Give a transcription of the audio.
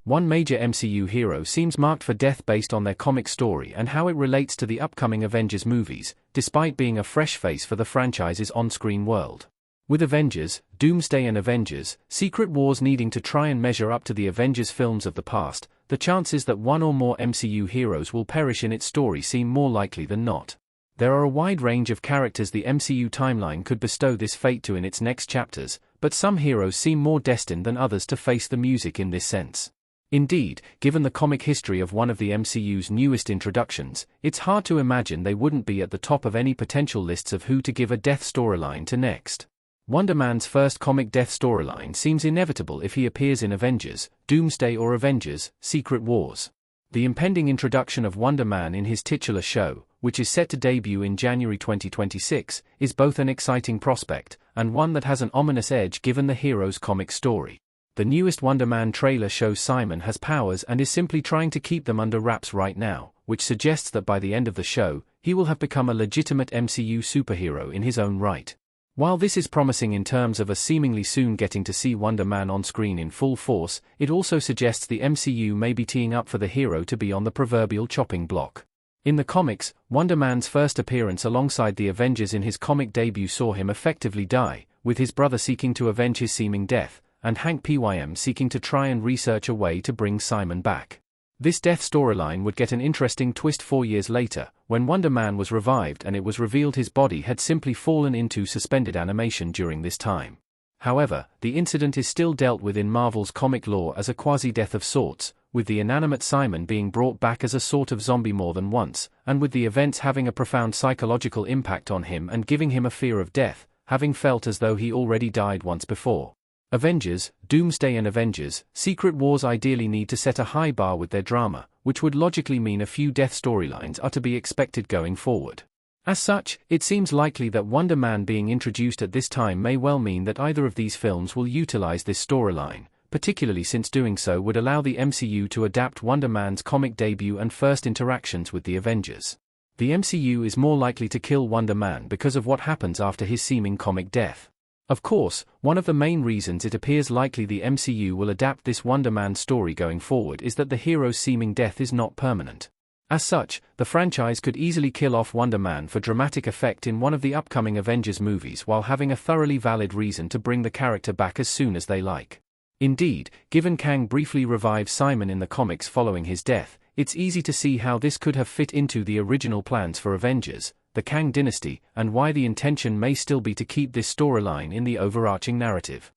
One major MCU hero seems marked for death based on their comic story and how it relates to the upcoming Avengers movies, despite being a fresh face for the franchise's on-screen world. With Avengers, Doomsday and Avengers, Secret Wars needing to try and measure up to the Avengers films of the past, the chances that one or more MCU heroes will perish in its story seem more likely than not. There are a wide range of characters the MCU timeline could bestow this fate to in its next chapters, but some heroes seem more destined than others to face the music in this sense. Indeed, given the comic history of one of the MCU's newest introductions, it's hard to imagine they wouldn't be at the top of any potential lists of who to give a death storyline to next. Wonder Man's first comic death storyline seems inevitable if he appears in Avengers, Doomsday or Avengers, Secret Wars. The impending introduction of Wonder Man in his titular show, which is set to debut in January 2026, is both an exciting prospect, and one that has an ominous edge given the hero's comic story. The newest Wonder Man trailer shows Simon has powers and is simply trying to keep them under wraps right now, which suggests that by the end of the show, he will have become a legitimate MCU superhero in his own right. While this is promising in terms of us seemingly soon getting to see Wonder Man on screen in full force, it also suggests the MCU may be teeing up for the hero to be on the proverbial chopping block. In the comics, Wonder Man's first appearance alongside the Avengers in his comic debut saw him effectively die, with his brother seeking to avenge his seeming death, and Hank Pym seeking to try and research a way to bring Simon back. This death storyline would get an interesting twist 4 years later, when Wonder Man was revived and it was revealed his body had simply fallen into suspended animation during this time. However, the incident is still dealt with in Marvel's comic lore as a quasi-death of sorts, with the inanimate Simon being brought back as a sort of zombie more than once, and with the events having a profound psychological impact on him and giving him a fear of death, having felt as though he already died once before. Avengers, Doomsday and Avengers, Secret Wars ideally need to set a high bar with their drama, which would logically mean a few death storylines are to be expected going forward. As such, it seems likely that Wonder Man being introduced at this time may well mean that either of these films will utilize this storyline, particularly since doing so would allow the MCU to adapt Wonder Man's comic debut and first interactions with the Avengers. The MCU is more likely to kill Wonder Man because of what happens after his seeming comic death. Of course, one of the main reasons it appears likely the MCU will adapt this Wonder Man story going forward is that the hero's seeming death is not permanent. As such, the franchise could easily kill off Wonder Man for dramatic effect in one of the upcoming Avengers movies while having a thoroughly valid reason to bring the character back as soon as they like. Indeed, given Kang briefly revives Simon in the comics following his death, it's easy to see how this could have fit into the original plans for Avengers, the Kang dynasty, and why the intention may still be to keep this storyline in the overarching narrative.